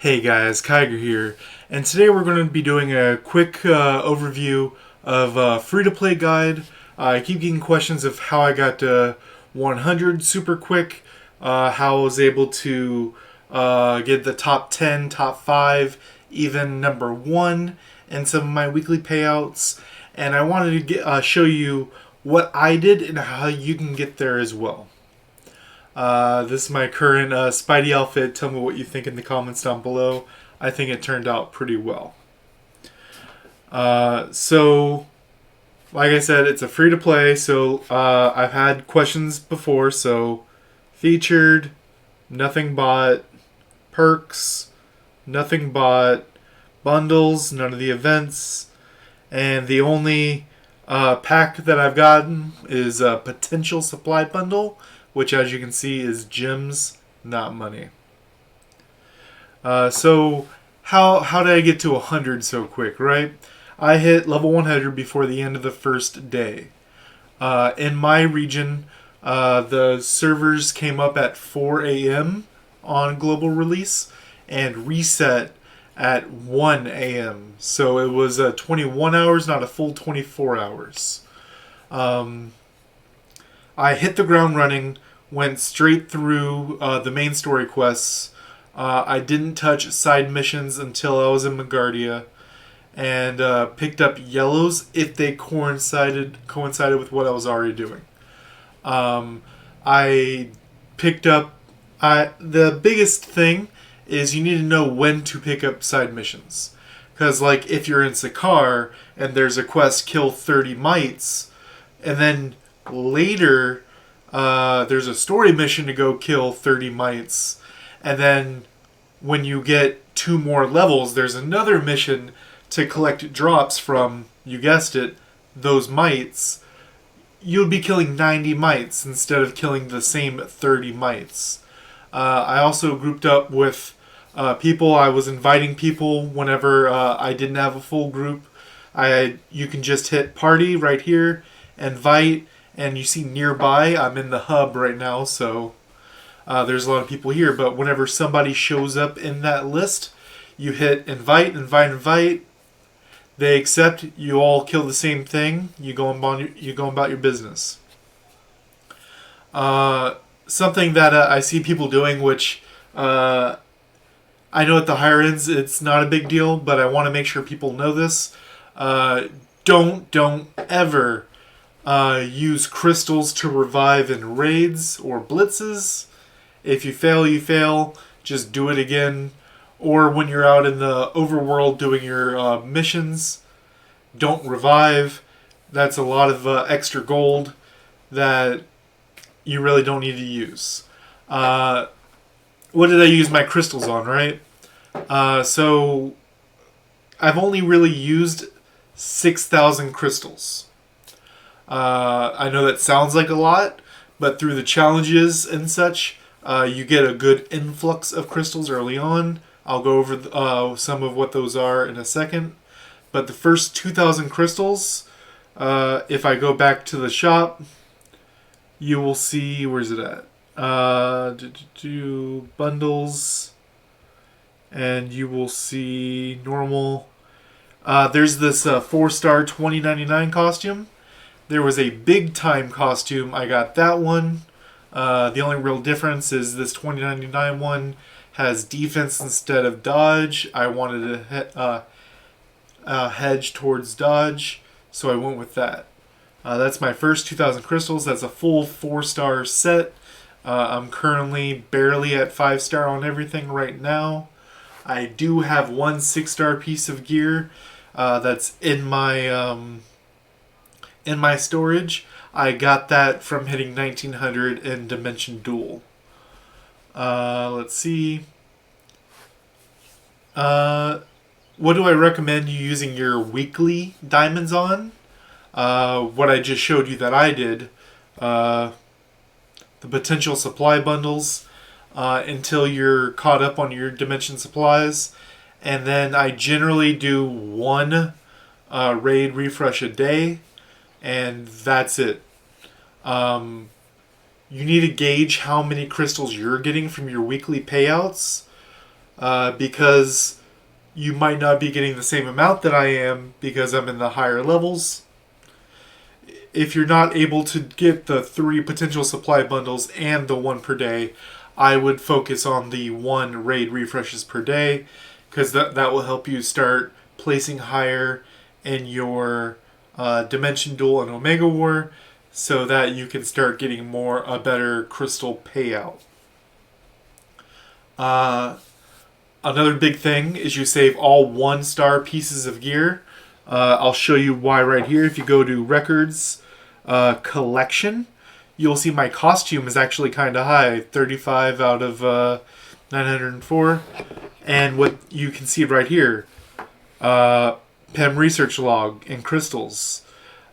Hey guys, Kiger here, and today we're going to be doing a quick overview of free-to-play guide. I keep getting questions of how I got to 100 super quick, how I was able to get the top 10, top 5, even number 1 in some of my weekly payouts, and I wanted to show you what I did and how you can get there as well. This is my current Spidey outfit. Tell me what you think in the comments down below. I think it turned out pretty well. So, like I said, it's a free to play. So, I've had questions before. So, featured, nothing bought, perks, nothing bought, bundles, none of the events, and the only pack that I've gotten is a potential supply bundle, which, as you can see, is gems, not money. So how did I get to 100 so quick, right? I hit level 100 before the end of the first day. In my region, the servers came up at 4 a.m. on global release and reset at 1 a.m. So it was 21 hours, not a full 24 hours. I hit the ground running, went straight through the main story quests. I didn't touch side missions until I was in Magardia, and picked up yellows if they coincided with what I was already doing. I picked up. The biggest thing is you need to know when to pick up side missions, because like if you're in Sakar and there's a quest, kill 30 mites, and then later there's a story mission to go kill 30 mites, and then when you get 2 more levels there's another mission to collect drops from, you guessed it, those mites. You'll be killing 90 mites instead of killing the same 30 mites. I also grouped up with people. I was inviting people whenever I didn't have a full group. You can just hit party right here, invite, and you see nearby, I'm in the hub right now, so there's a lot of people here. But whenever somebody shows up in that list, you hit invite, invite, invite. They accept. You all kill the same thing. You go about your business. Something that I see people doing, which I know at the higher ends it's not a big deal, but I want to make sure people know this. Don't ever use crystals to revive in raids or blitzes. If you fail, you fail. Just do it again. Or when you're out in the overworld doing your missions, don't revive. That's a lot of extra gold that you really don't need to use. What did I use my crystals on, right? So I've only really used 6,000 crystals. I know that sounds like a lot, but through the challenges and such, you get a good influx of crystals early on. I'll go over some of what those are in a second. But the first 2,000 crystals, if I go back to the shop, you will see, where's it at? Bundles, and you will see normal. There's this 4-star 2099 costume. There was a big time costume. I got that one. The only real difference is this 2099 one has defense instead of dodge. I wanted to hedge towards dodge, so I went with that. That's my first 2,000 crystals. That's a full 4-star set. I'm currently barely at 5-star on everything right now. I do have one 6-star piece of gear that's in my storage. I got that from hitting 1900 in Dimension Duel. Let's see. What do I recommend you using your weekly diamonds on? What I just showed you that I did. The potential supply bundles until you're caught up on your dimension supplies. And then I generally do one raid refresh a day, and that's it. You need to gauge how many crystals you're getting from your weekly payouts. because you might not be getting the same amount that I am because I'm in the higher levels. If you're not able to get the 3 potential supply bundles and the 1 per day, I would focus on the 1 raid refreshes per day, because that will help you start placing higher in your Dimension Duel and Omega War, so that you can start getting a better crystal payout. Another big thing is you save all 1-star pieces of gear. I'll show you why right here. If you go to Records, Collection, you'll see my costume is actually kind of high, 35 out of 904. And what you can see right here, PEM Research Log and Crystals,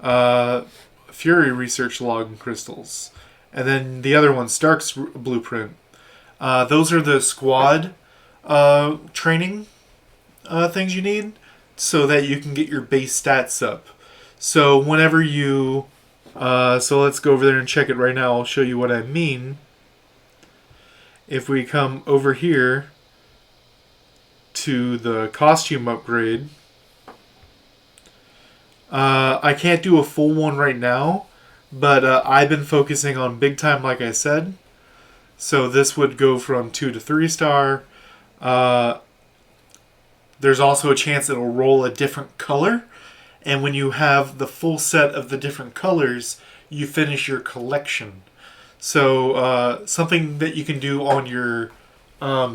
Fury Research Log and Crystals, and then the other one, Stark's Blueprint. Those are the squad training things you need so that you can get your base stats up. So whenever you... so let's go over there and check it right now. I'll show you what I mean. If we come over here to the costume upgrade, I can't do a full one right now, but I've been focusing on big time, like I said. So this would go from 2 to 3 star. There's also a chance it'll roll a different color. And when you have the full set of the different colors, you finish your collection. So something that you can do on your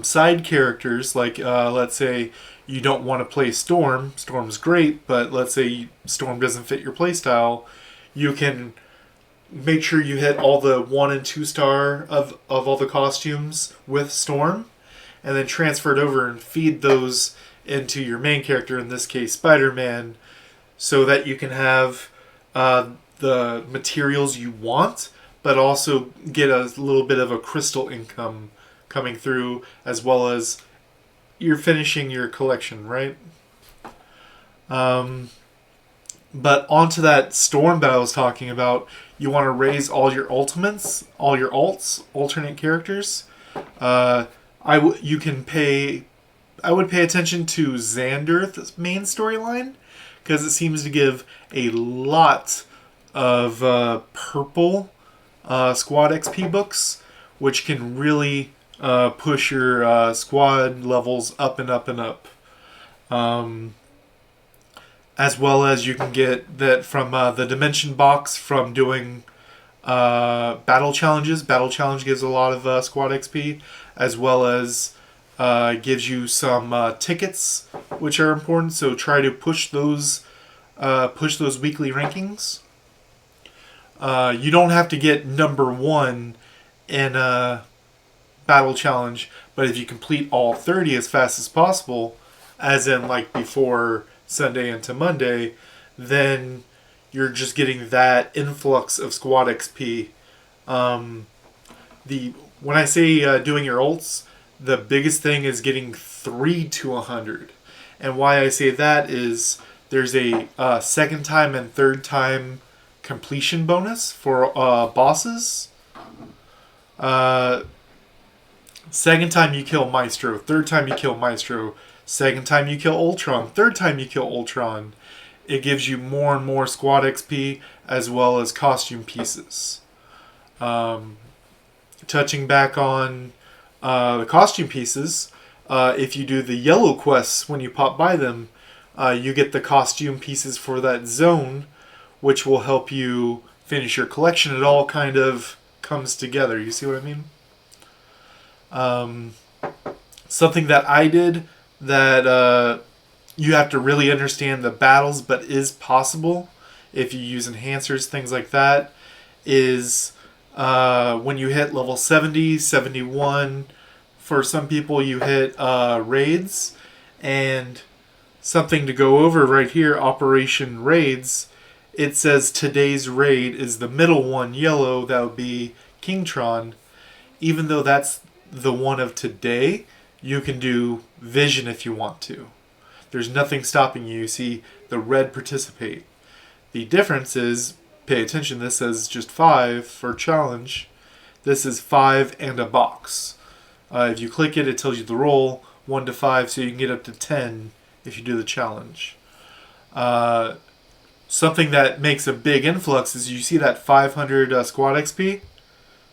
side characters, like let's say you don't want to play Storm. Storm's great, but let's say Storm doesn't fit your playstyle. You can make sure you hit all the 1 and 2 star of all the costumes with Storm, and then transfer it over and feed those into your main character, in this case Spider-Man, so that you can have the materials you want, but also get a little bit of a crystal income coming through, as well as you're finishing your collection, right? But onto that Storm that I was talking about, you want to raise all your ultimates, all your alts, alternate characters. I would pay attention to Xander's main storyline, because it seems to give a lot of purple squad XP books, which can really push your squad levels up and up and up. As well as you can get that from the Dimension box from doing battle challenges. Battle challenge gives a lot of squad XP, as well as gives you some tickets, which are important. So try to push those weekly rankings. You don't have to get number 1 in a battle challenge, but if you complete all 30 as fast as possible, as in like before Sunday into Monday, then you're just getting that influx of squad XP. When I say doing your ults, the biggest thing is getting 3 to 100. And why I say that is there's a second time and third time completion bonus for bosses. Second time you kill Maestro, third time you kill Maestro, second time you kill Ultron, third time you kill Ultron. It gives you more and more squad XP, as well as costume pieces. Touching back on the costume pieces, if you do the yellow quests when you pop by them, you get the costume pieces for that zone, which will help you finish your collection. It all kind of comes together. You see what I mean? Something that I did that you have to really understand the battles, but is possible if you use enhancers, things like that, is when you hit level 70, 71, for some people you hit raids, and something to go over right here, Operation Raids, it says today's raid is the middle one, yellow, that would be Kingtron. Even though that's the one of today, you can do Vision if you want to. There's nothing stopping you. You see the red participate. The difference is, pay attention, this says just 5 for challenge. This is 5 and a box. If you click it, it tells you the role. 1 to 5, so you can get up to 10 if you do the challenge. Uh, Something that makes a big influx is you see that 500 squad XP,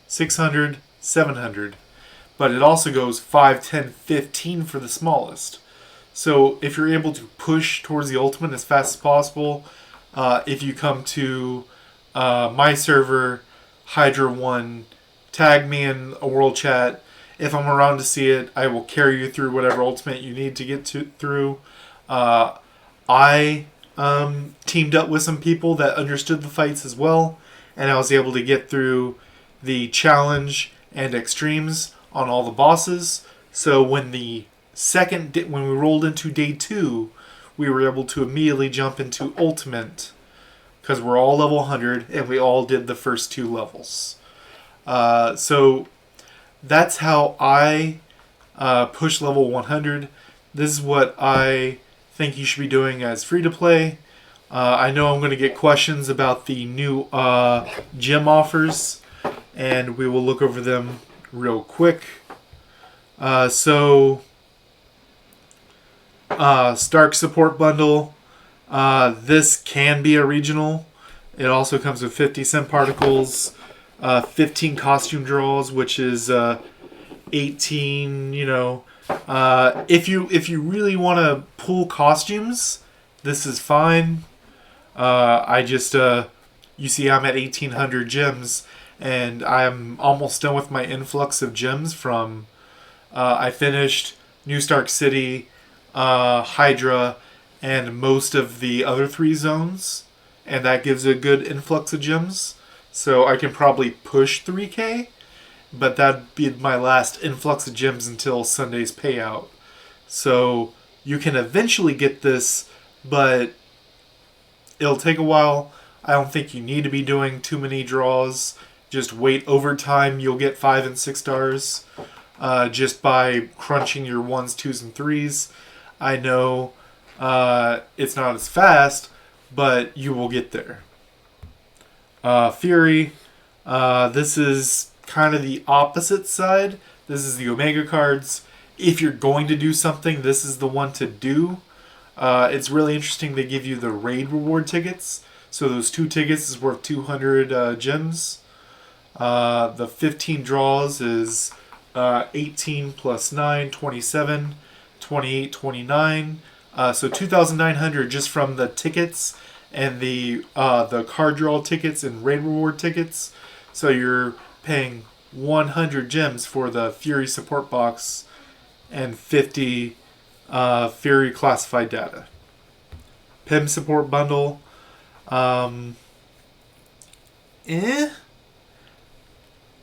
600, 700. But it also goes 5, 10, 15 for the smallest. So if you're able to push towards the ultimate as fast as possible, if you come to my server, Hydra 1, tag me in a world chat. If I'm around to see it, I will carry you through whatever ultimate you need to get through. I teamed up with some people that understood the fights as well, and I was able to get through the challenge and extremes on all the bosses. So when when we rolled into day 2, we were able to immediately jump into ultimate because we're all level 100 and we all did the first 2 levels. So that's how I push level 100. This is what I think you should be doing as free to play. I know I'm going to get questions about the new gem offers, and we will look over them real quick. Stark support bundle. This can be a regional. It also comes with 50 cent particles, 15 costume draws, which is 18. If you really want to pull costumes, this is fine. You see, I'm at 1,800 gems, and I'm almost done with my influx of gems from. I finished New Stark City, Hydra, and most of the other 3 zones, and that gives a good influx of gems. So I can probably push 3K, but that'd be my last influx of gems until Sunday's payout. So you can eventually get this, but it'll take a while. I don't think you need to be doing too many draws. Just wait. Over time, you'll get 5 and 6 stars just by crunching your 1s, 2s, and 3s. I know it's not as fast, but you will get there. Fury. This is kind of the opposite side. This is the Omega cards. If you're going to do something, this is the one to do. It's really interesting. They give you the raid reward tickets. So those 2 tickets is worth 200 gems. The 15 draws is 18 plus 9, 27, 28, 29. So 2,900 just from the tickets and the card draw tickets and raid reward tickets. So you're paying 100 gems for the Fury support box and 50 Fury classified data. PIM support bundle.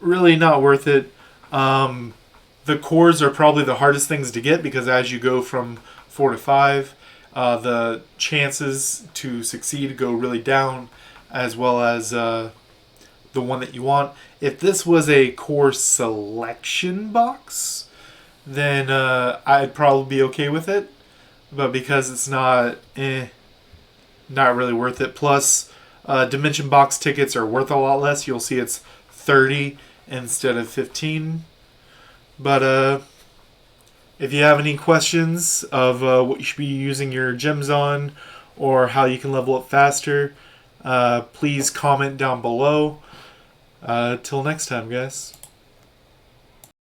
Really not worth it. The cores are probably the hardest things to get because as you go from 4 to 5, the chances to succeed go really down, as well as the one that you want. If this was a core selection box, then I'd probably be okay with it. But because it's not really worth it. Plus, Dimension Box tickets are worth a lot less. You'll see it's 30 instead of 15. But if you have any questions of what you should be using your gems on or how you can level up faster, please comment down below. Till next time, guys.